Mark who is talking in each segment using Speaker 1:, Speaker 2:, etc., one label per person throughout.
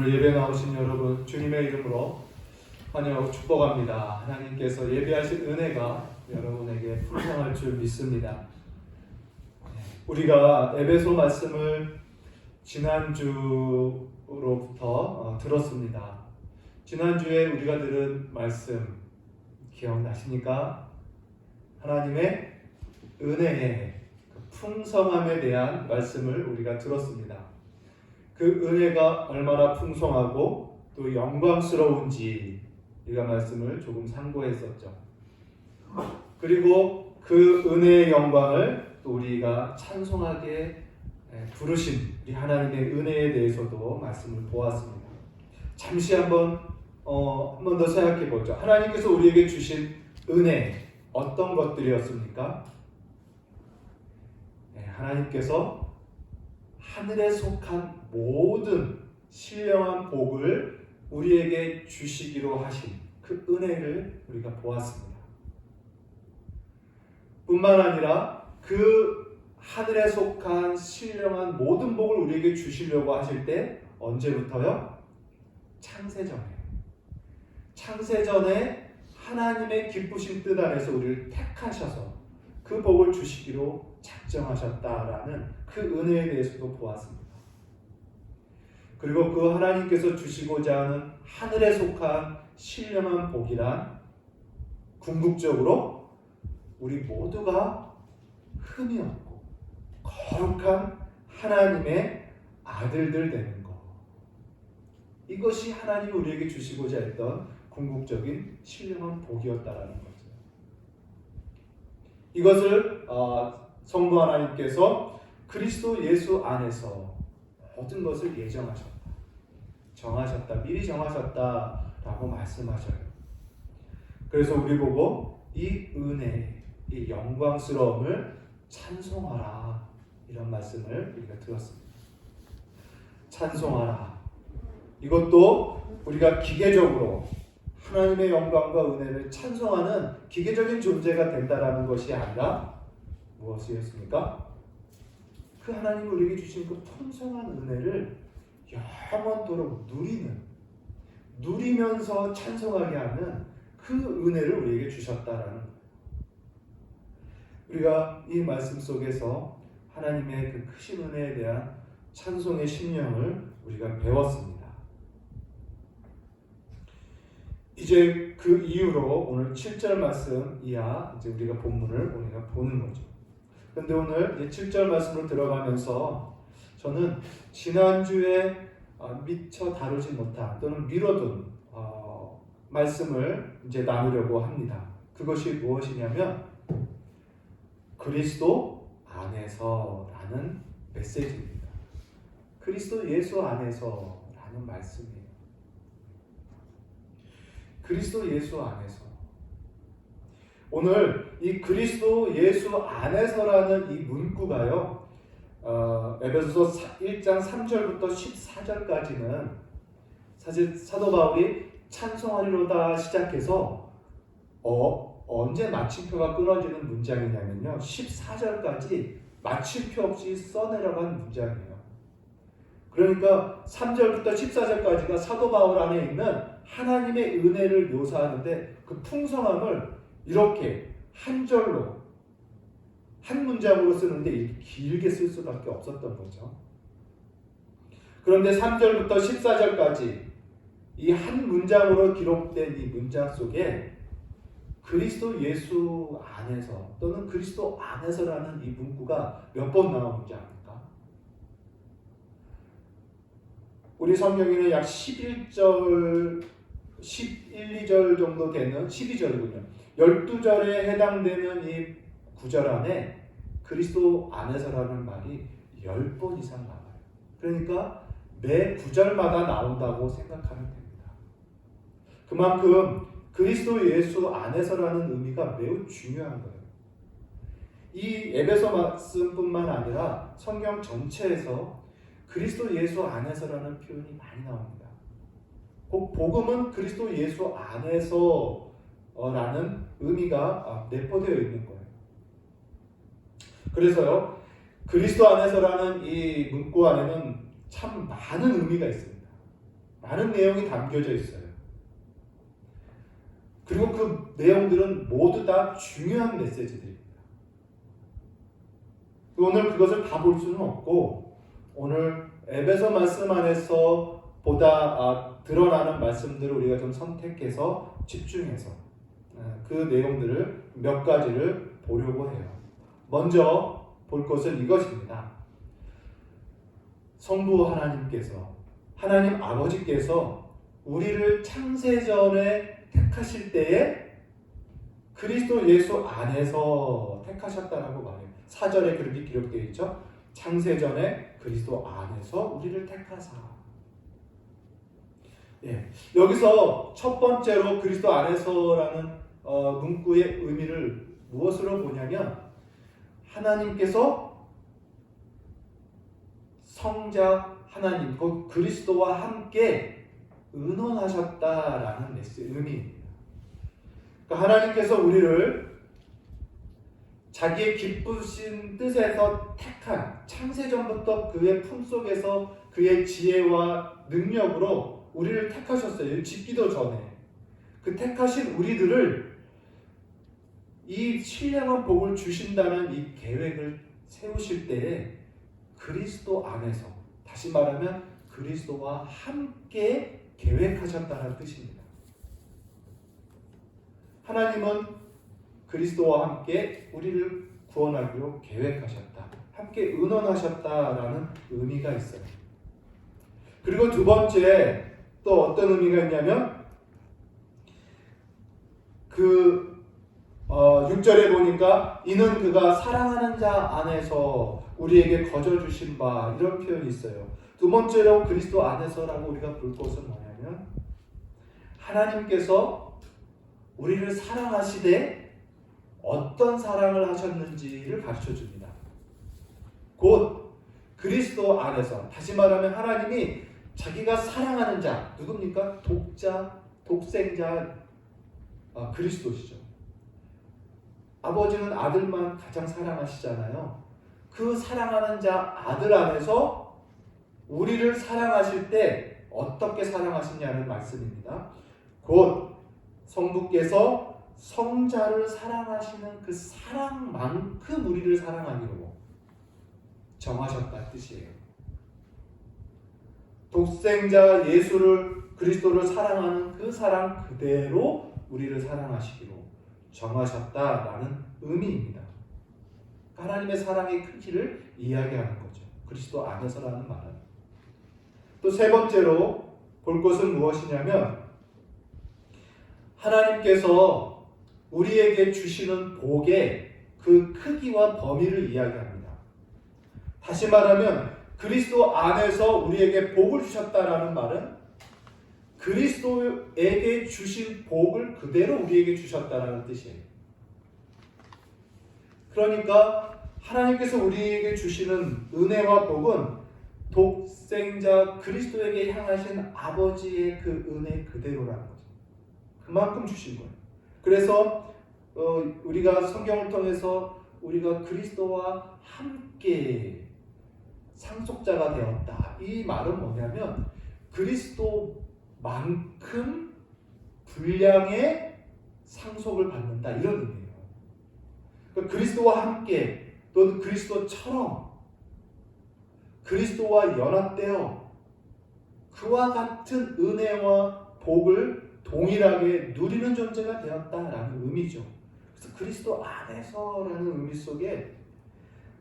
Speaker 1: 오늘 예배 나오신 여러분 주님의 이름으로 환영하고 축복합니다. 하나님께서 예배하신 은혜가 여러분에게 풍성할 줄 믿습니다. 우리가 에베소 말씀을 지난주로부터 들었습니다. 지난주에 우리가 들은 말씀 기억나십니까? 하나님의 은혜의 풍성함에 대한 말씀을 우리가 들었습니다. 그 은혜가 얼마나 풍성하고 또 영광스러운지 우리가 말씀을 조금 상고했었죠. 그리고 그 은혜의 영광을 또 우리가 찬송하게 부르신 우리 하나님의 은혜에 대해서도 말씀을 보았습니다. 잠시 한번 더 생각해 보죠. 하나님께서 우리에게 주신 은혜 어떤 것들이었습니까? 하나님께서 하늘에 속한 모든 신령한 복을 우리에게 주시기로 하신 그 은혜를 우리가 보았습니다. 뿐만 아니라 그 하늘에 속한 신령한 모든 복을 우리에게 주시려고 하실 때 언제부터요? 창세전에 하나님의 기쁘신 뜻 안에서 우리를 택하셔서 그 복을 주시기로 작정하셨다라는 그 은혜에 대해서도 보았습니다. 그리고 그 하나님께서 주시고자 하는 하늘에 속한 신령한 복이란 궁극적으로 우리 모두가 흠이 없고 거룩한 하나님의 아들들 되는 것. 이것이 하나님이 우리에게 주시고자 했던 궁극적인 신령한 복이었다라는 거죠. 이것을 성부 하나님께서 그리스도 예수 안에서 모든 것을 예정하셨다, 정하셨다, 미리 정하셨다라고 말씀하셔요. 그래서 우리 보고 이 은혜, 이 영광스러움을 찬송하라 이런 말씀을 우리가 들었습니다. 찬송하라. 이것도 우리가 기계적으로 하나님의 영광과 은혜를 찬송하는 기계적인 존재가 된다라는 것이 아니라 무엇이었습니까? 그 하나님이 우리에게 주신 그 풍성한 은혜를 영원토록 누리면서 찬송하게 하는 그 은혜를 우리에게 주셨다라는 거예요. 우리가 이 말씀 속에서 하나님의 그 크신 은혜에 대한 찬송의 심령을 우리가 배웠습니다. 이제 그 이후로 오늘 7절 말씀 이하 이제 우리가 본문을 우리가 보는 거죠. 그런데 오늘 7절 말씀으로 들어가면서 저는 지난주에 미처 다루지 못한 또는 미뤄둔 말씀을 이제 나누려고 합니다. 그것이 무엇이냐면 그리스도 안에서라는 메시지입니다. 그리스도 예수 안에서라는 말씀이에요. 그리스도 예수 안에서. 오늘 이 그리스도 예수 안에서라는 이 문구가요, 에베소서 1장 3절부터 14절까지는 사실 사도 바울이 찬송하리로다 시작해서 언제 마침표가 끊어지는 문장이냐면요, 14절까지 마침표 없이 써내려간 문장이에요. 그러니까 3절부터 14절까지가 사도 바울 안에 있는 하나님의 은혜를 묘사하는데 그 풍성함을 이렇게 한 절로 한 문장으로 쓰는데 이렇게 길게 쓸 수밖에 없었던 거죠. 그런데 3절부터 14절까지 이 한 문장으로 기록된 이 문장 속에 그리스도 예수 안에서 또는 그리스도 안에서라는 이 문구가 몇 번 나오는지 압니까? 우리 성경에는 약 11절, 11, 2절 정도 되는 12절이군요. 12절에 해당되는 이 구절 안에 그리스도 안에서라는 말이 10번 이상 나와요. 그러니까 매 구절마다 나온다고 생각하면 됩니다. 그만큼 그리스도 예수 안에서라는 의미가 매우 중요한 거예요. 이 에베소 말씀뿐만 아니라 성경 전체에서 그리스도 예수 안에서라는 표현이 많이 나옵니다. 꼭 복음은 그리스도 예수 안에서라는 의미가 내포되어 있는 거예요. 그래서요, 그리스도 안에서라는 이 문구 안에는 참 많은 의미가 있습니다. 많은 내용이 담겨져 있어요. 그리고 그 내용들은 모두 다 중요한 메시지들입니다. 오늘 그것을 다 볼 수는 없고 오늘 에베소 말씀 안에서 보다 드러나는 말씀들을 우리가 좀 선택해서 집중해서 그 내용들을 몇 가지를 보려고 해요. 먼저 볼 것은 이것입니다. 성부 하나님께서, 하나님 아버지께서 우리를 창세전에 택하실 때에 그리스도 예수 안에서 택하셨다라고 말해요. 사절에 그렇게 기록되어 있죠. 창세전에 그리스도 안에서 우리를 택하사. 예, 여기서 첫 번째로 그리스도 안에서라는 문구의 의미를 무엇으로 보냐면 하나님께서 성자 하나님, 곧 그리스도와 함께 의논하셨다라는 의미입니다. 그러니까 하나님께서 우리를 자기의 기쁘신 뜻에서 택한, 창세전부터 그의 품속에서 그의 지혜와 능력으로 우리를 택하셨어요. 짓기도 전에. 그 택하신 우리들을 이 신령한 복을 주신다는 이 계획을 세우실 때에 그리스도 안에서, 다시 말하면 그리스도와 함께 계획하셨다는 뜻입니다. 하나님은 그리스도와 함께 우리를 구원하기로 계획하셨다. 함께 의논하셨다라는 의미가 있어요. 그리고 두 번째 또 어떤 의미가 있냐면 6절에 보니까 이는 그가 사랑하는 자 안에서 우리에게 거저 주신 바, 이런 표현이 있어요. 두 번째로 그리스도 안에서라고 우리가 볼 것은 뭐냐면 하나님께서 우리를 사랑하시되 어떤 사랑을 하셨는지를 가르쳐 줍니다. 곧 그리스도 안에서, 다시 말하면 하나님이 자기가 사랑하는 자, 누굽니까? 독생자 그리스도시죠. 아버지는 아들만 가장 사랑하시잖아요. 그 사랑하는 자 아들 안에서 우리를 사랑하실 때 어떻게 사랑하시냐는 말씀입니다. 곧 성부께서 성자를 사랑하시는 그 사랑만큼 우리를 사랑하기로 정하셨다는 뜻이에요. 독생자 예수를, 그리스도를 사랑하는 그 사랑 그대로 우리를 사랑하시기로 정하셨다라는 의미입니다. 하나님의 사랑의 크기를 이야기하는 거죠. 그리스도 안에서라는 말은. 또 세 번째로 볼 것은 무엇이냐면 하나님께서 우리에게 주시는 복의 그 크기와 범위를 이야기합니다. 다시 말하면 그리스도 안에서 우리에게 복을 주셨다라는 말은 그리스도에게 주신 복을 그대로 우리에게 주셨다라는 뜻이에요. 그러니까 하나님께서 우리에게 주시는 은혜와 복은 독생자 그리스도에게 향하신 아버지의 그 은혜 그대로라는 거죠. 그만큼 주신 거예요. 그래서 우리가 성경을 통해서 우리가 그리스도와 함께 상속자가 되었다. 이 말은 뭐냐면 그리스도만큼 분량의 상속을 받는다, 이런 의미예요. 그러니까 그리스도와 함께, 또 그리스도처럼 그리스도와 연합되어 그와 같은 은혜와 복을 동일하게 누리는 존재가 되었다라는 의미죠. 그래서 그리스도 안에서라는 의미 속에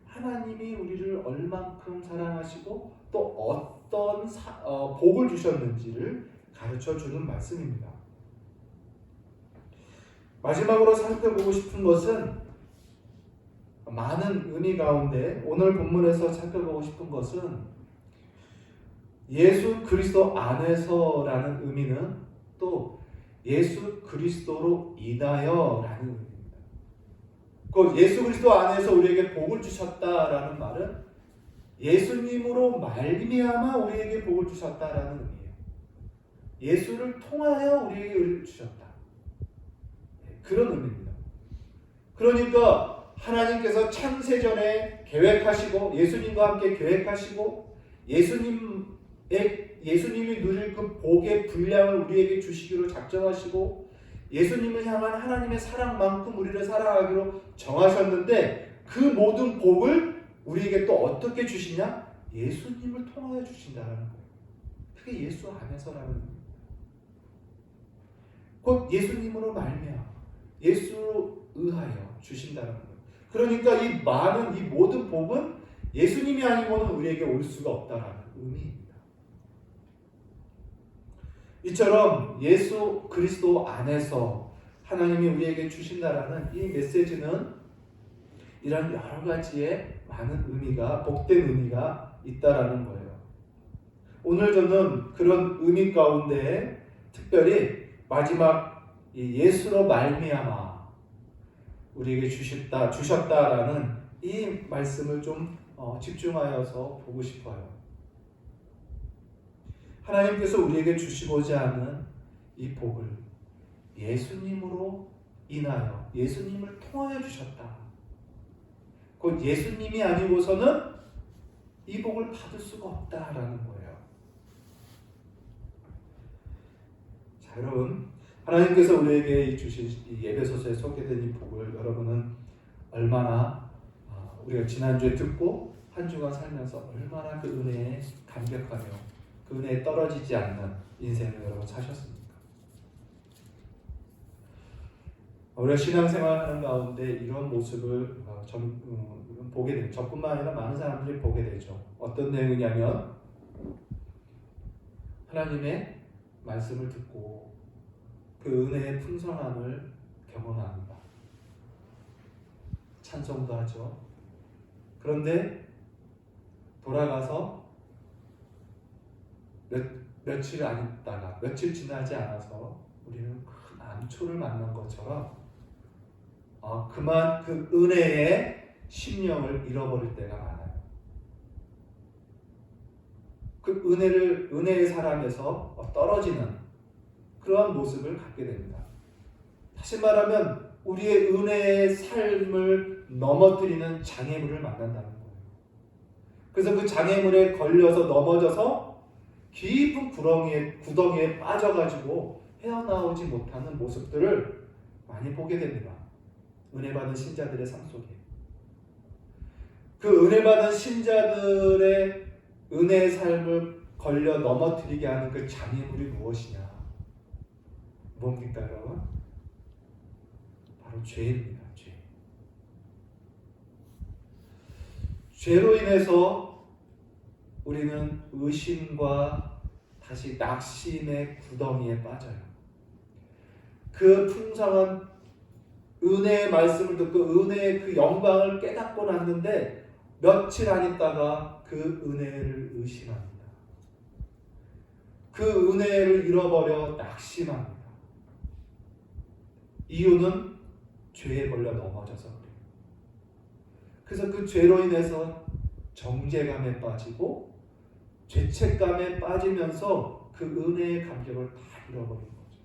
Speaker 1: 하나님이 우리를 얼만큼 사랑하시고 또 어떤 복을 주셨는지를 가르쳐주는 말씀입니다. 마지막으로 살펴보고 싶은 것은, 많은 의미 가운데 오늘 본문에서 살펴보고 싶은 것은 예수 그리스도 안에서라는 의미는 또 예수 그리스도로 인하여라는 의미입니다. 그 예수 그리스도 안에서 우리에게 복을 주셨다라는 말은 예수님으로 말미암아 우리에게 복을 주셨다라는 의미예요. 예수를 통하여 우리에게 의를 주셨다. 그런 의미입니다. 그러니까 하나님께서 창세전에 계획하시고 예수님과 함께 계획하시고 예수님의 예수님이 누릴 그 복의 분량을 우리에게 주시기로 작정하시고 예수님을 향한 하나님의 사랑만큼 우리를 사랑하기로 정하셨는데 그 모든 복을 우리에게 또 어떻게 주시냐? 예수님을 통하여 주신다는 거예요. 그게 예수 안에서라는 거예요. 곧 예수님으로 말미암아 예수로 의하여 주신다는 거예요. 그러니까 이 많은 이 모든 복은 예수님이 아니고는 우리에게 올 수가 없다라는 의미입니다. 이처럼 예수 그리스도 안에서 하나님이 우리에게 주신다라는 이 메시지는 이런 여러 가지의 많은 의미가, 복된 의미가 있다라는 거예요. 오늘 저는 그런 의미 가운데 특별히 마지막 이 예수로 말미암아 우리에게 주셨다라는 이 말씀을 좀 집중하여서 보고 싶어요. 하나님께서 우리에게 주시고자 하는 이 복을 예수님으로 인하여 예수님을 통하여 주셨다. 곧 예수님이 아니고서는 이 복을 받을 수가 없다라는 거예요. 자, 여러분, 하나님께서 우리에게 주신 이 에베소서에 소개된 이 복을 여러분은 얼마나 우리가 지난주에 듣고 한 주간 살면서 얼마나 그 은혜에 감격하며 그 은혜에 떨어지지 않는 인생을 여러분 사셨습니까? 우리가 신앙생활하는 가운데 이런 모습을 보게 되죠. 저뿐만 아니라 많은 사람들이 보게 되죠. 어떤 내용이냐면 하나님의 말씀을 듣고 그 은혜의 풍성함을 경험합니다. 찬송도 하죠. 그런데 돌아가서 며칠 안 있다가 며칠 지나지 않아서 우리는 큰 암초를 만난 것처럼 그만 그 은혜의 심령을 잃어버릴 때가 많아요. 그 은혜의 사람에서 떨어지는 그러한 모습을 갖게 됩니다. 다시 말하면 우리의 은혜의 삶을 넘어뜨리는 장애물을 만난다는 거예요. 그래서 그 장애물에 걸려서 넘어져서 깊은 구덩이에 빠져가지고 헤어나오지 못하는 모습들을 많이 보게 됩니다. 은혜 받은 신자들의 삶 속에. 그 은혜 받은 신자들의 은혜의 삶을 걸려 넘어뜨리게 하는 그 장애물이 무엇이냐? 뭡니까, 여러분? 바로 죄입니다. 죄. 죄로 인해서 우리는 의심과 다시 낙심의 구덩이에 빠져요. 그 풍성한 은혜의 말씀을 듣고 은혜의 그 영광을 깨닫고 났는데 며칠 안 있다가 그 은혜를 의심합니다. 그 은혜를 잃어버려 낙심합니다. 이유는 죄에 걸려 넘어져서 그래요. 그래서 그 죄로 인해서 정죄감에 빠지고 죄책감에 빠지면서 그 은혜의 감격을 다 잃어버린 거죠.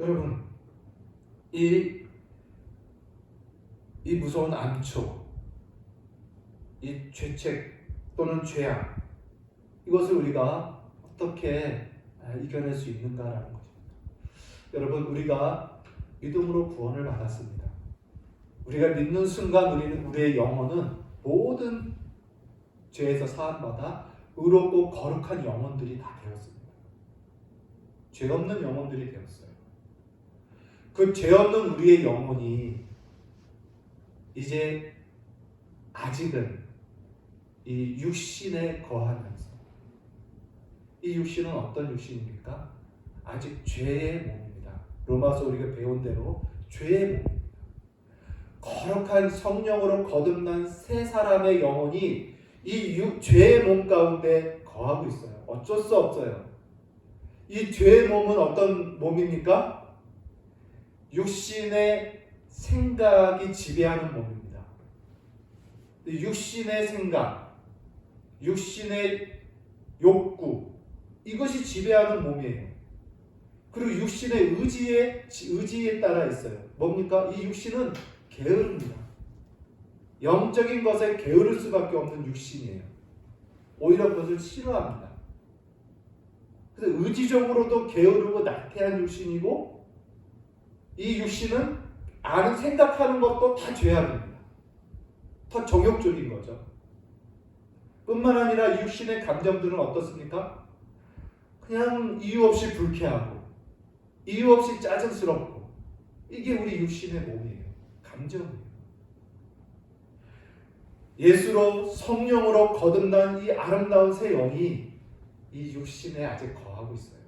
Speaker 1: 여러분, 이 무서운 암초, 이 죄책 또는 죄악, 이것을 우리가 어떻게 이겨낼 수 있는가라는 거죠. 여러분, 우리가 믿음으로 구원을 받았습니다. 우리가 믿는 순간 우리의 영혼은 모든 죄에서 사함받아 의롭고 거룩한 영혼들이 다 되었습니다. 죄 없는 영혼들이 되었어요. 그 죄 없는 우리의 영혼이 이제 아직은 이 육신에 거하면서, 이 육신은 어떤 육신입니까? 아직 죄의 몸입니다. 로마서 우리가 배운 대로 죄의 몸입니다. 거룩한 성령으로 거듭난 새 사람의 영혼이 이 죄의 몸 가운데 거하고 있어요. 어쩔 수 없어요. 이 죄의 몸은 어떤 몸입니까? 육신의 생각이 지배하는 몸입니다. 육신의 생각, 육신의 욕구, 이것이 지배하는 몸이에요. 그리고 육신의 의지에 따라 있어요. 뭡니까? 이 육신은 게으릅니다. 영적인 것에 게으를 수밖에 없는 육신이에요. 오히려 그것을 싫어합니다. 그래서 의지적으로도 게으르고 나태한 육신이고, 이 육신은 생각하는 것도 다 죄악입니다. 더 정욕적인 거죠. 뿐만 아니라 이 육신의 감정들은 어떻습니까? 그냥 이유 없이 불쾌하고 이유 없이 짜증스럽고, 이게 우리 육신의 몸이에요. 감정이에요. 예수로 성령으로 거듭난 이 아름다운 새 영이 이 육신에 아직 거하고 있어요.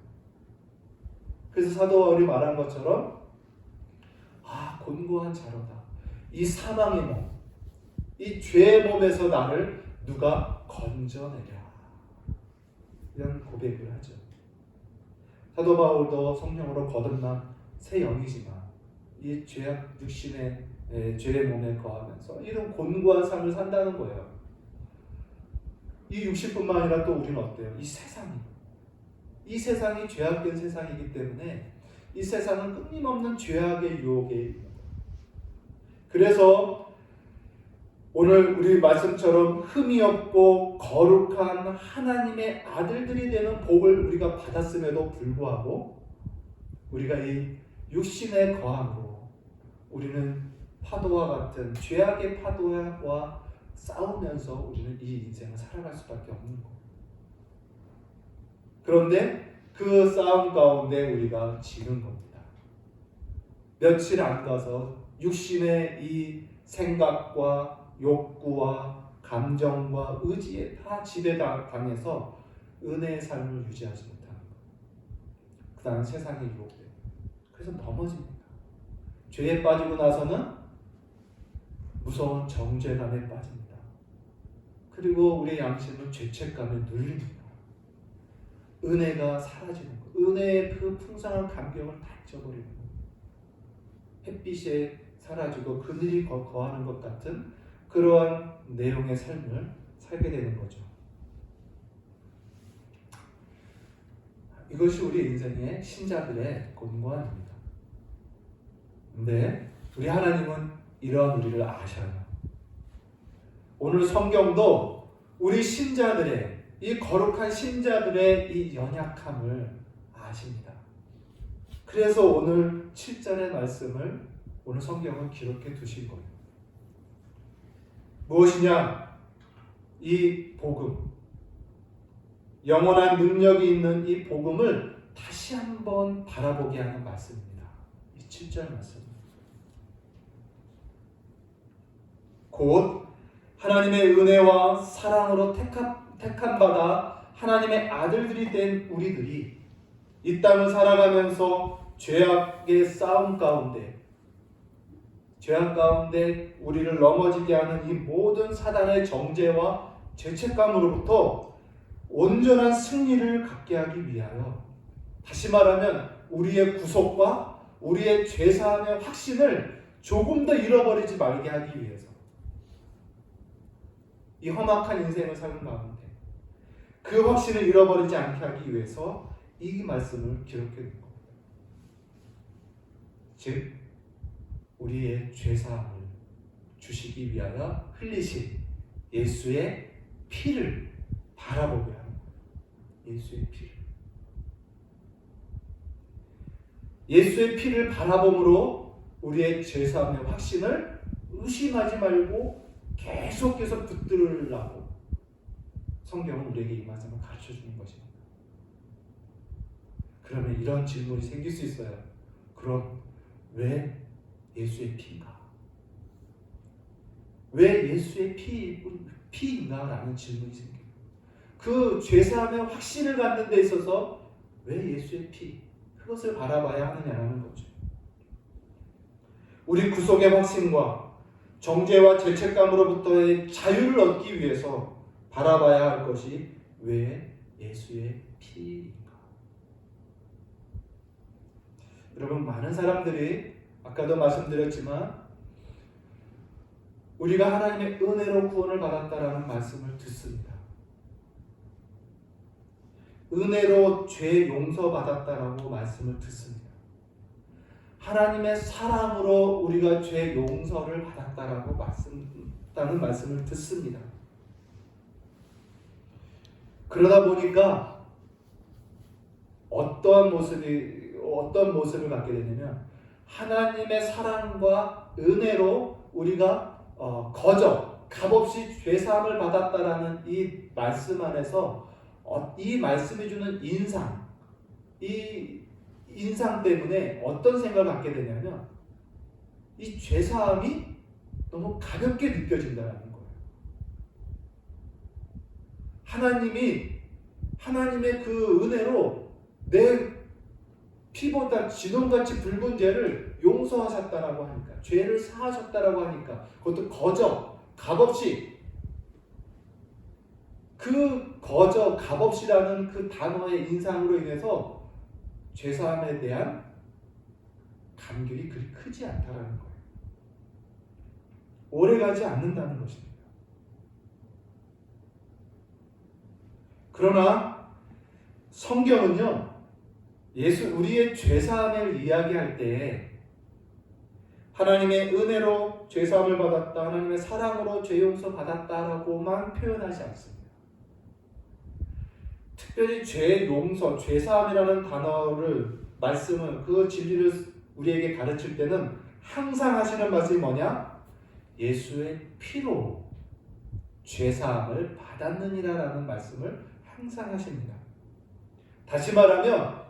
Speaker 1: 그래서 사도 바울이 말한 것처럼 곤고한 자로다. 이 사망의 몸, 이 죄의 몸에서 나를 누가 건져내랴. 이런 고백을 하죠. 사도 바울도 성령으로 거듭난 새 영이지만 이 죄악 육신의 죄의 몸에 거하면서 이런 곤고한 삶을 산다는 거예요. 이 육신뿐만 아니라 또 우리는 어때요? 이 세상이 죄악된 세상이기 때문에 이 세상은 끊임없는 죄악의 유혹에, 그래서 오늘 우리 말씀처럼 흠이 없고 거룩한 하나님의 아들들이 되는 복을 우리가 받았음에도 불구하고 우리가 이 육신의 거함으로 우리는 파도와 같은 죄악의 파도와 싸우면서 우리는 이 인생을 살아갈 수밖에 없는 거예요. 그런데 그 싸움 가운데 우리가 지는 겁니다. 며칠 안 가서 육신의 이 생각과 욕구와 감정과 의지에 다 지배당해서 은혜의 삶을 유지하지 못하는 거예요. 그 다음 세상에 유혹돼요. 그래서 넘어집니다. 죄에 빠지고 나서는 무서운 정죄감에 빠집니다. 그리고 우리의 양심은 죄책감에 눌립니다. 은혜가 사라지는 거예요. 은혜의 그 풍성한 감격을 다 잊어버리는 거예요. 햇빛에 사라지고 그늘이 거하는 것 같은 그러한 내용의 삶을 살게 되는 거죠. 이것이 우리 인생의 신자들의 곤고함입니다. 근데 우리 하나님은 이러한 우리를 아셔요. 오늘 성경도 우리 신자들의, 이 거룩한 신자들의 이 연약함을 아십니다. 그래서 오늘 7절의 말씀을 오늘 성경은 기록해 두신 거예요. 무엇이냐? 이 복음, 영원한 능력이 있는 이 복음을 다시 한번 바라보게 하는 말씀입니다. 이 7절 말씀. 곧 하나님의 은혜와 사랑으로 택함 받아 하나님의 아들들이 된 우리들이 이 땅을 살아가면서 죄악의 싸움 가운데, 죄악 가운데 우리를 넘어지게 하는 이 모든 사단의 정죄와 죄책감으로부터 온전한 승리를 갖게 하기 위하여, 다시 말하면 우리의 구속과 우리의 죄사함의 확신을 조금 더 잃어버리지 말게 하기 위해서, 이 험악한 인생을 사는 가운데 그 확신을 잃어버리지 않게 하기 위해서 이 말씀을 기록해 놓은 겁니다. 즉 우리의 죄사함을 주시기 위하여 흘리신 예수의 피를 바라보게 하는 거예요. 예수의 피를. 예수의 피를 바라봄으로 우리의 죄사함의 확신을 의심하지 말고 계속해서 붙들으려고 성경은 우리에게 이 말씀을 가르쳐주는 것입니다. 그러면 이런 질문이 생길 수 있어요. 그럼 왜 예수의 피가? 왜 예수의 피인가? 라는 질문이 생겨요. 그 죄사함의 확신을 갖는 데 있어서 왜 예수의 피? 그것을 바라봐야 하느냐는 거죠. 우리 구속의 확신과 정죄와 죄책감으로부터의 자유를 얻기 위해서 바라봐야 할 것이 왜 예수의 피인가? 여러분, 많은 사람들이 아까도 말씀드렸지만 우리가 하나님의 은혜로 구원을 받았다라는 말씀을 듣습니다. 은혜로 죄 용서받았다라고 말씀을 듣습니다. 하나님의 사랑으로 우리가 죄 용서를 받았다라고 말씀을 듣습니다. 그러다 보니까 어떤 모습을 갖게 되냐면 하나님의 사랑과 은혜로 우리가 값없이 죄사함을 받았다라는 이 말씀 안에서 이 말씀이 주는 이 인상 때문에 어떤 생각을 갖게 되냐면 이 죄사함이 너무 가볍게 느껴진다는 거예요. 하나님의 그 은혜로 내 피보다 진홍같이 붉은 죄를 용서하셨다라고 하니까, 죄를 사하셨다라고 하니까, 그것도 값없이, 값없이라는 그 단어의 인상으로 인해서 죄사함에 대한 감격이 그리 크지 않다라는 거예요. 오래가지 않는다는 것입니다. 그러나 성경은요, 우리의 죄사함을 이야기할 때 하나님의 은혜로 죄사함을 받았다, 하나님의 사랑으로 죄 용서 받았다라고만 표현하지 않습니다. 특별히 죄 용서, 죄사함이라는 말씀은 그 진리를 우리에게 가르칠 때는 항상 하시는 말씀이 뭐냐? 예수의 피로 죄사함을 받았느니라라는 말씀을 항상 하십니다. 다시 말하면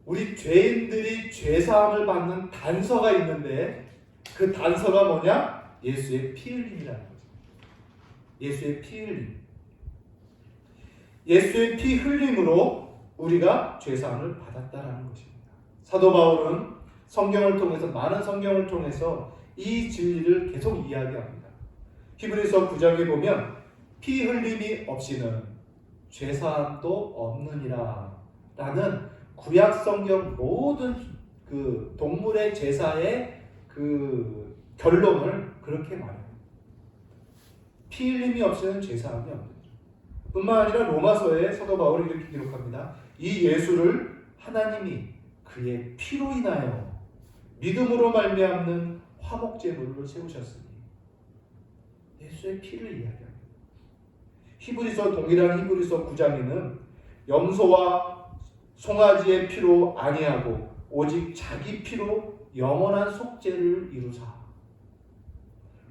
Speaker 1: 우리 죄인들이 죄사함을 받는 단서가 있는데 그 단서가 뭐냐? 예수의 피 흘림이라는 거죠. 예수의 피 흘림. 예수의 피 흘림으로 우리가 죄사함을 받았다라는 것입니다. 사도 바울은 많은 성경을 통해서 이 진리를 계속 이야기합니다. 히브리서 9장에 보면 피 흘림이 없이는 죄사함도 없느니라 라는 구약 성경 모든 그 동물의 제사의 그 결론을 그렇게 말해요. 피 흘림이 없이는 죄사함이 없는 줄. 뿐만 아니라 로마서에 사도 바울이 이렇게 기록합니다. 이 예수를 하나님이 그의 피로 인하여 믿음으로 말미암는 화목제물로 세우셨으니, 예수의 피를 이야기합니다. 동일한 히브리서 9장에는 염소와 송아지의 피로 아니하고 오직 자기 피로 영원한 속죄를 이루사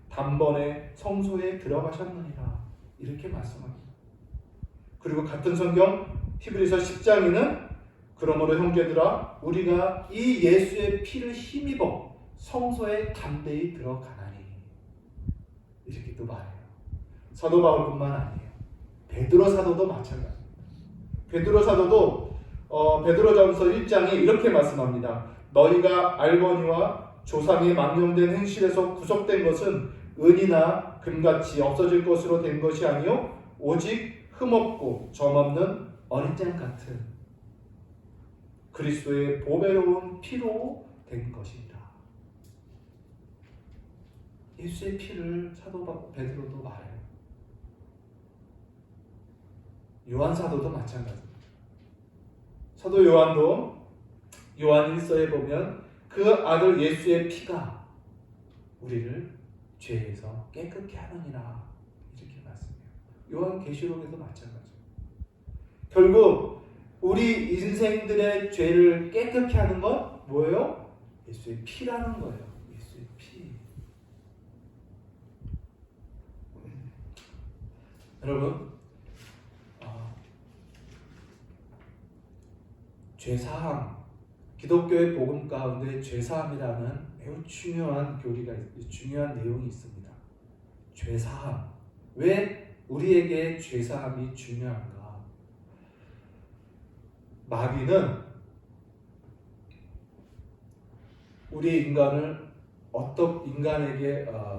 Speaker 1: 단번에 성소에 들어가셨느니라 이렇게 말씀합니다. 그리고 같은 성경 히브리서 10장에는 그러므로 형제들아 우리가 이 예수의 피를 힘입어 성소에 담대히 들어가나니 이렇게 또 말해요. 사도 바울뿐만 아니에요. 베드로 사도도 마찬가지입니다. 베드로 사도도 베드로전서 1장에 이렇게 말씀합니다. 너희가 알거니와 조상의 망령된 행실에서 구속된 것은 은이나 금같이 없어질 것으로 된 것이 아니요 오직 흠없고 점없는 어린 양 같은 그리스도의 보배로운 피로 된 것이다. 예수의 피를 사도 베드로도 말해요. 요한 사도도 마찬가지입니다. 사도 요한도 요한 1서에 보면 그 아들 예수의 피가 우리를 죄에서 깨끗게 하느니라 이렇게 말씀해요. 요한 계시록에도 마찬가지입니다. 결국 우리 인생들의 죄를 깨끗게 하는 건 뭐예요? 예수의 피라는 거예요. 예수의 피. 여러분 죄사함, 기독교의 복음 가운데 죄사함이라는 매우 중요한 내용이 있습니다. 죄사함. 왜 우리에게 죄사함이 중요한가? 마귀는 우리 인간에게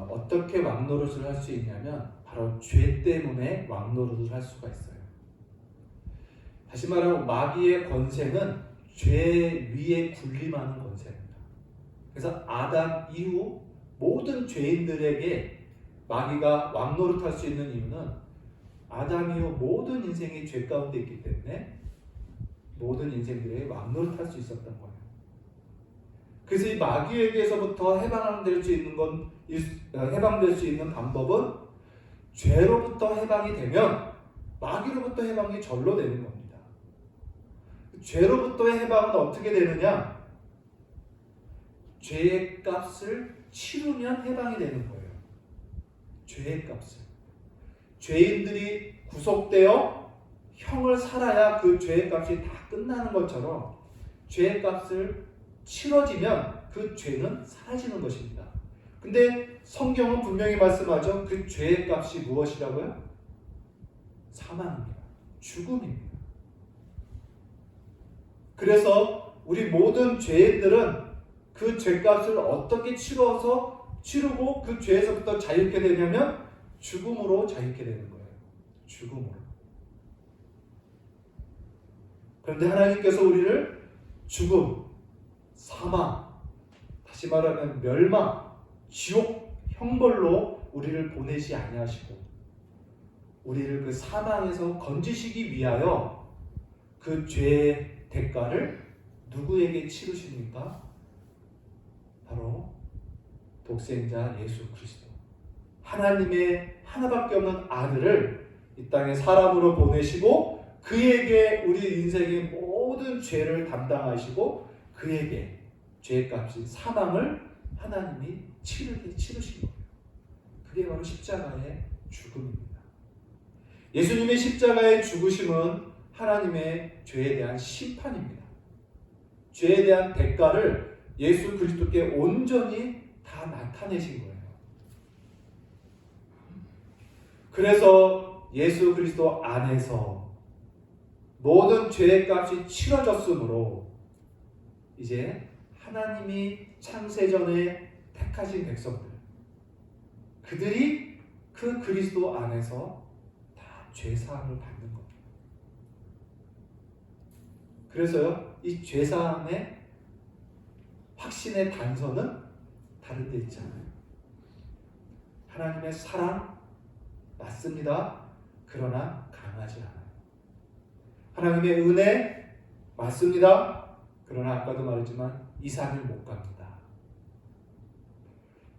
Speaker 1: 어떻게 왕노릇을 할 수 있냐면 바로 죄 때문에 왕노릇을 할 수가 있어요. 다시 말하면 마귀의 권세는 죄 위에 군림하는 권세입니다. 그래서 아담 이후 모든 죄인들에게 마귀가 왕노릇할 수 있는 이유는 아담 이후 모든 인생이 죄 가운데 있기 때문에 모든 인생들에게 왕노릇할 수 있었던 거예요. 그래서 이 마귀에게서부터 해방될 수 있는 방법은 죄로부터 해방이 되면 마귀로부터 해방이 절로 되는 겁니다. 죄로부터의 해방은 어떻게 되느냐? 죄의 값을 치르면 해방이 되는 거예요. 죄의 값을. 죄인들이 구속되어 형을 살아야 그 죄의 값이 다 끝나는 것처럼 죄의 값을 치러지면 그 죄는 사라지는 것입니다. 근데 성경은 분명히 말씀하죠. 그 죄의 값이 무엇이라고요? 사망입니다. 죽음입니다. 그래서 우리 모든 죄인들은 그 죄값을 어떻게 치르고 그 죄에서부터 자유케 되냐면 죽음으로 자유케 되는 거예요. 죽음으로. 그런데 하나님께서 우리를 죽음, 사망, 다시 말하면 멸망, 지옥, 형벌로 우리를 보내지 아니하시고 우리를 그 사망에서 건지시기 위하여 그 죄의 대가를 누구에게 치르십니까? 바로 독생자 예수 그리스도, 하나님의 하나밖에 없는 아들을 이 땅에 사람으로 보내시고 그에게 우리 인생의 모든 죄를 담당하시고 그에게 죄값인 사망을 하나님이 치르신 거예요. 그게 바로 십자가의 죽음입니다. 예수님의 십자가의 죽으심은 하나님의 죄에 대한 심판입니다. 죄에 대한 대가를 예수 그리스도께 온전히 다 나타내신 거예요. 그래서 예수 그리스도 안에서 모든 죄의 값이 치러졌으므로 이제 하나님이 창세전에 택하신 백성들, 그들이 그 그리스도 안에서 다 죄사함을 받는 겁니다. 그래서요, 이 죄사함의 확신의 단서는 다른 데 있잖아요. 하나님의 사랑 맞습니다. 그러나 강하지 않아요. 하나님의 은혜 맞습니다. 그러나 아까도 말했지만 2, 3일 못 갑니다.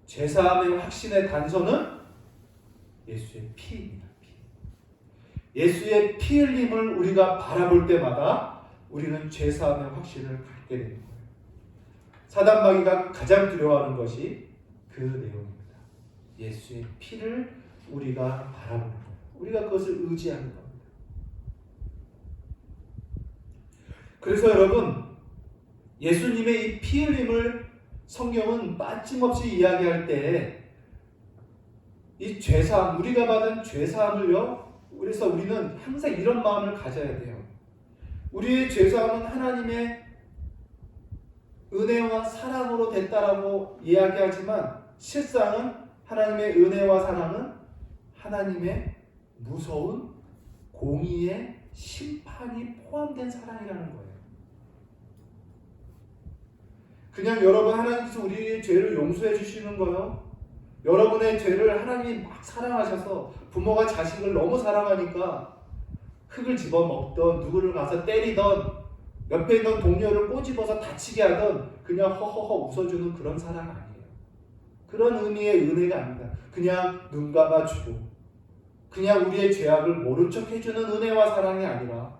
Speaker 1: 죄사함의 확신의 단서는 예수의 피입니다. 피. 예수의 피 흘림을 우리가 바라볼 때마다 우리는 죄사함의 확신을 갖게 되는 거예요. 사단마귀가 가장 두려워하는 것이 그 내용입니다. 예수의 피를 우리가 바라보는 거예요. 우리가 그것을 의지하는 겁니다. 그래서 여러분, 예수님의 이 피 흘림을 성경은 빠짐없이 이야기할 때 이 죄사함, 우리가 받은 죄사함을요, 그래서 우리는 항상 이런 마음을 가져야 돼요. 우리의 죄사함은 하나님의 은혜와 사랑으로 됐다라고 이야기하지만 실상은 하나님의 은혜와 사랑은 하나님의 무서운 공의의 심판이 포함된 사랑이라는 거예요. 그냥 여러분 하나님께서 우리의 죄를 용서해 주시는 거요. 여러분의 죄를 하나님이 막 사랑하셔서 부모가 자식을 너무 사랑하니까 흙을 집어먹던 누구를 가서 때리던 옆에 있는 동료를 꼬집어서 다치게 하던 그냥 허허허 웃어주는 그런 사랑 아니에요. 그런 의미의 은혜가 아닙니다. 그냥 눈 감아주고 그냥 우리의 죄악을 모른 척 해주는 은혜와 사랑이 아니라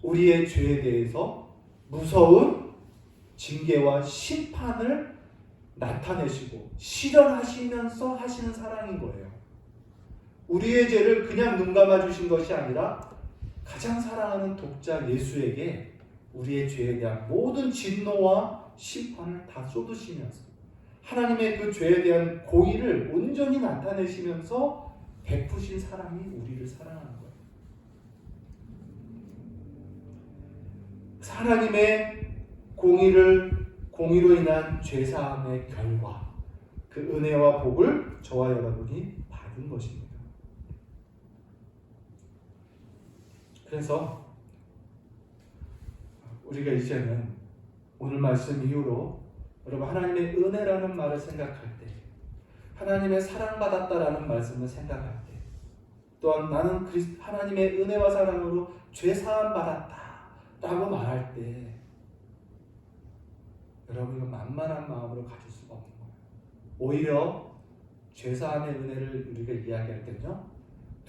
Speaker 1: 우리의 죄에 대해서 무서운 징계와 심판을 나타내시고 실현하시면서 하시는 사랑인 거예요. 우리의 죄를 그냥 눈 감아주신 것이 아니라 가장 사랑하는 독자 예수에게 우리의 죄에 대한 모든 진노와 심판을 다 쏟으시면서 하나님의 그 죄에 대한 공의를 온전히 나타내시면서 베푸신 사랑이 우리를 사랑하는 거예요. 하나님의 공의로 인한 죄사함의 결과, 그 은혜와 복을 저와 여러분이 받은 것입니다. 그래서 우리가 이제는 오늘 말씀 이후로 여러분 하나님의 은혜라는 말을 생각할 때, 하나님의 사랑받았다라는 말씀을 생각할 때, 또한 나는 하나님의 은혜와 사랑으로 죄사함 받았다라고 말할 때 여러분 이거 만만한 마음으로 가질 수가 없는 거예요. 오히려 죄사함의 은혜를 우리가 이야기할 때는요,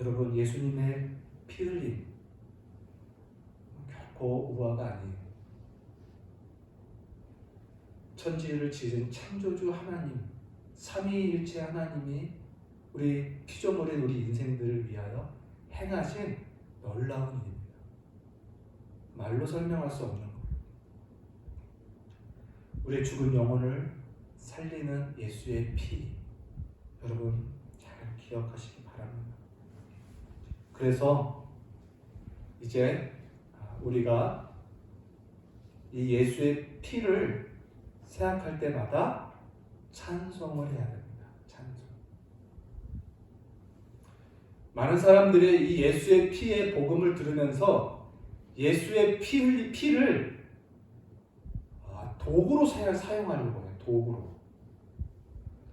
Speaker 1: 여러분, 예수님의 피 흘림 결코 우화가 아니에요. 천지를 지은 창조주 하나님, 삼위일체 하나님이 우리 피조물인 우리 인생들을 위하여 행하신 놀라운 일입니다. 말로 설명할 수 없는 것. 우리의 죽은 영혼을 살리는 예수의 피, 여러분 잘 기억하시기 바랍니다. 그래서 이제 우리가 이 예수의 피를 생각할 때마다 찬송을 해야 됩니다. 찬송. 많은 사람들이 이 예수의 피의 복음을 들으면서 예수의 피를 도구로 사용하려고 해요. 도구로.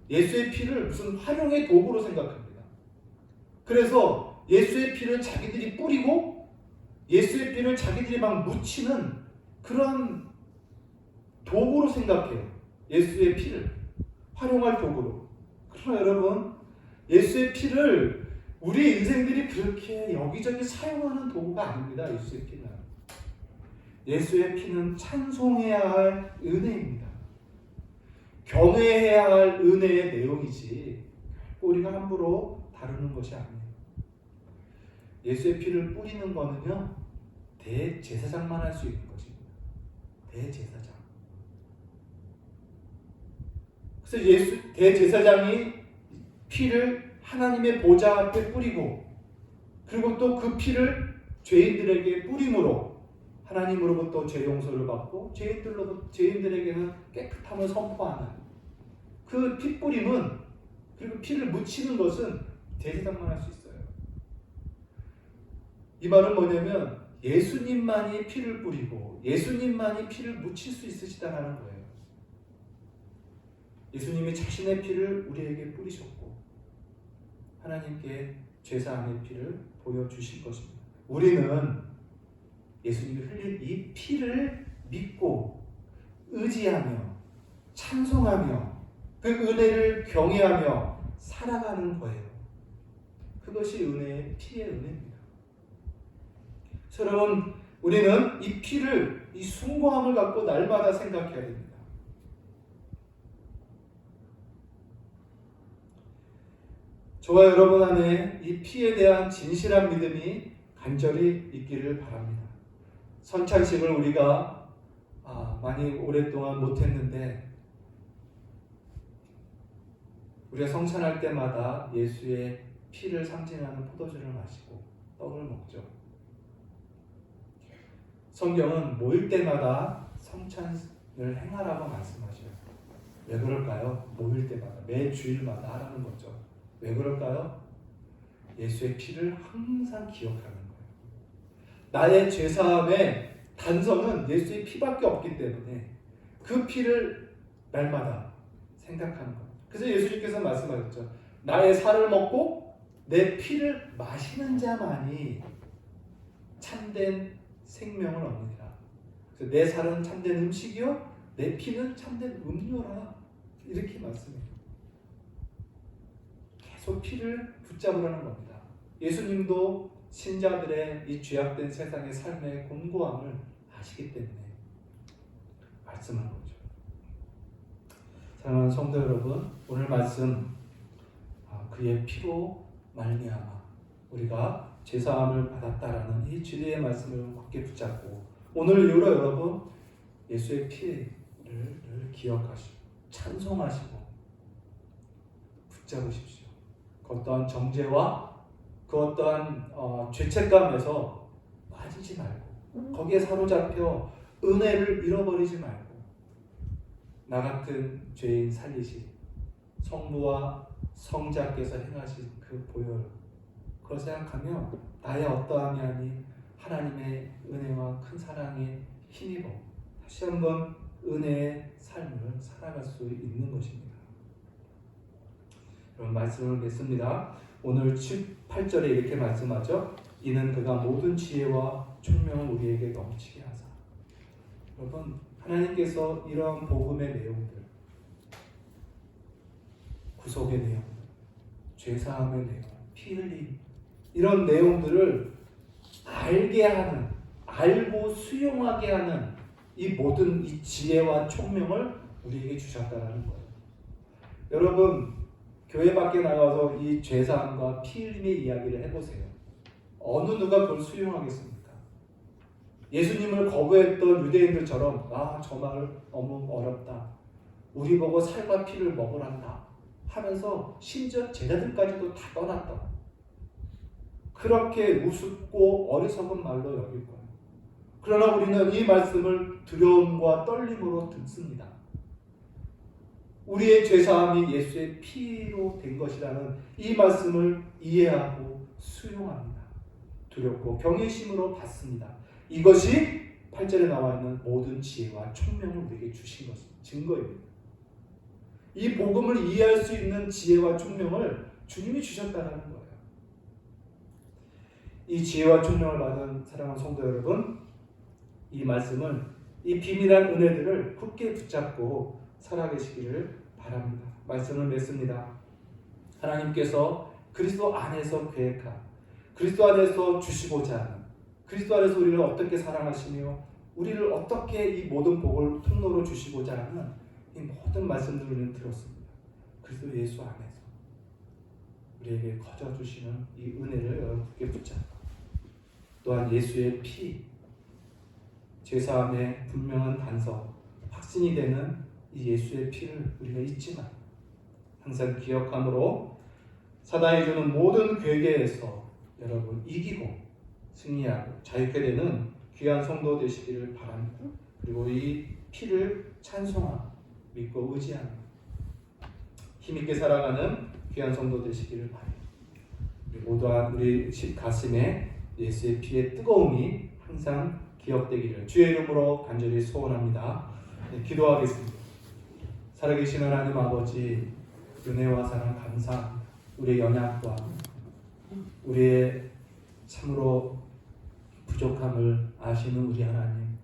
Speaker 1: 예수의 피를 무슨 활용의 도구로 생각합니다. 그래서 예수의 피를 자기들이 뿌리고 예수의 피를 자기들이 막 묻히는 그런 도구로 생각해요. 예수의 피를 활용할 도구로. 그러나 여러분, 예수의 피를 우리 인생들이 그렇게 여기저기 사용하는 도구가 아닙니다. 예수의 피는. 예수의 피는 찬송해야 할 은혜입니다. 경외해야 할 은혜의 내용이지 우리가 함부로 다루는 것이 아니에요. 예수의 피를 뿌리는 거는요, 대제사장만 할 수 있는 것입니다. 대제사장. 그래서 대제사장이 피를 하나님의 보좌 앞에 뿌리고, 그리고 또 그 피를 죄인들에게 뿌림으로 하나님으로부터 죄 용서를 받고 죄인들에게는 깨끗함을 선포하는 그 피 뿌림은, 그리고 피를 묻히는 것은 대제사장만 할 수 있어요. 이 말은 뭐냐면 예수님만이 피를 뿌리고 예수님만이 피를 묻힐 수 있으시다라는 거예요. 예수님이 자신의 피를 우리에게 뿌리셨고 하나님께 죄사함의 피를 보여주실 것입니다. 우리는 예수님이 흘린 이 피를 믿고 의지하며 찬송하며 그 은혜를 경외하며 살아가는 거예요. 그것이 피의 은혜입니다. 여러분, 우리는 이 피를, 이 숭고함을 갖고 날마다 생각해야 됩니다. 저와 여러분 안에 이 피에 대한 진실한 믿음이 간절히 있기를 바랍니다. 선찬식을 우리가 많이 오랫동안 못했는데, 우리가 성찬할 때마다 예수의 피를 상징하는 포도주를 마시고 떡을 먹죠. 성경은 모일 때마다 성찬을 행하라고 말씀하셔요. 왜 그럴까요? 모일 때마다, 매 주일마다 하라는 거죠. 왜 그럴까요? 예수의 피를 항상 기억하는 거예요. 나의 죄사함의 단서는 예수의 피밖에 없기 때문에 그 피를 날마다 생각하는 거예요. 그래서 예수님께서 말씀하셨죠. 나의 살을 먹고 내 피를 마시는 자만이 참된 생명을 얻느니라. 그래서 내 살은 참된 음식이요, 내 피는 참된 음료라. 이렇게 말씀해요. 계속 피를 붙잡으라는 겁니다. 예수님도 신자들의 이 죄악된 세상의 삶의 곤고함을 아시기 때문에 말씀한 거죠. 사랑하는 성도 여러분, 오늘 말씀 그의 피로 말미암아 우리가 죄사함을 받았다라는 이 진리의 말씀을 굳게 붙잡고 오늘 이후로 여러분 예수의 피를 기억하시고 찬송하시고 붙잡으십시오. 그 어떠한 정죄와 그 어떠한 죄책감에서 빠지지 말고 거기에 사로잡혀 은혜를 잃어버리지 말고 나 같은 죄인 살리시 성부와 성자께서 행하신 그 보혈, 그걸 생각하며 나의 어떠함이 아닌 하나님의 은혜와 큰 사랑에 힘입어 다시 한번 은혜의 삶을 살아갈 수 있는 것입니다. 그럼 말씀을 맺습니다. 오늘 8절에 이렇게 말씀하죠. 이는 그가 모든 지혜와 총명을 우리에게 넘치게 하사. 여러분, 하나님께서 이러한 복음의 내용들, 구속의 내용, 죄사함의 내용, 피 흘림, 이런 내용들을 알게 하는, 알고 수용하게 하는 이 모든 이 지혜와 총명을 우리에게 주셨다는 거예요. 여러분, 교회 밖에 나가서 이 죄사함과 피 흘림의 이야기를 해보세요. 어느 누가 그걸 수용하겠습니까? 예수님을 거부했던 유대인들처럼 저 말 너무 어렵다, 우리 보고 살과 피를 먹으란다 하면서 심지어 제자들까지도 다 떠났다. 그렇게 우습고 어리석은 말로 여길 거예요. 그러나 우리는 이 말씀을 두려움과 떨림으로 듣습니다. 우리의 죄사함이 예수의 피로 된 것이라는 이 말씀을 이해하고 수용합니다. 두렵고 경외심으로 받습니다. 이것이 8절에 나와 있는 모든 지혜와 총명을 우리에게 주신 것입니다. 증거입니다. 이 복음을 이해할 수 있는 지혜와 총명을 주님이 주셨다는 거예요. 이 지혜와 총명을 받은 사랑하는 성도 여러분, 이 말씀을, 이 비밀한 은혜들을 굳게 붙잡고 살아계시기를 바랍니다. 말씀을 맺습니다. 하나님께서 그리스도 안에서 계획한, 그리스도 안에서 주시고자 하는, 그리스도 안에서 우리를 어떻게 사랑하시며 우리를 어떻게 이 모든 복을 통로로 주시고자 하는 이 모든 말씀들을 우리는 들었습니다. 그리스도 예수 안에서 우리에게 거저 주시는 이 은혜를 여러분께 붙잡고, 또한 예수의 피, 죄사함의 분명한 단서, 확신이 되는 이 예수의 피를 우리가 잊지 말고 항상 기억함으로 사단이 주는 모든 괴계에서 여러분 이기고 승리하고 자유케 되는 귀한 성도 되시기를 바랍니다. 그리고 이 피를 찬송하고 믿고 의지하는 힘있게 살아가는 귀한 성도 되시기를 바랍니다. 우리 모두한 우리 가슴에 예수의 피의 뜨거움이 항상 기억되기를 주의 이름으로 간절히 소원합니다. 기도하겠습니다. 살아계신 하나님 아버지, 은혜와 사랑 감사합니다. 우리의 연약과 우리의 참으로 부족함을 아시는 우리 하나님,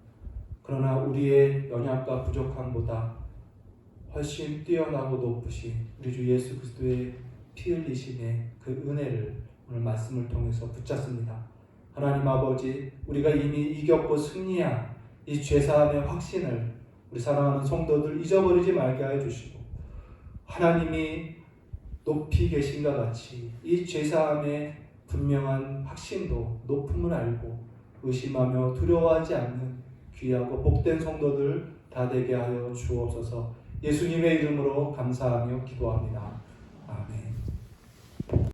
Speaker 1: 그러나 우리의 연약과 부족함보다 훨씬 뛰어나고 높으신 우리 주 예수 그리스도의 피 흘리심의 그 은혜를 오늘 말씀을 통해서 붙잡습니다. 하나님 아버지, 우리가 이미 이겼고 승리한 이 죄사함의 확신을 우리 사랑하는 성도들 잊어버리지 말게 하여 주시고, 하나님이 높이 계신가 같이 이 죄사함의 분명한 확신도 높음을 알고 의심하며 두려워하지 않는 귀하고 복된 성도들 다 되게 하여 주옵소서. 예수님의 이름으로 감사하며 기도합니다. 아멘.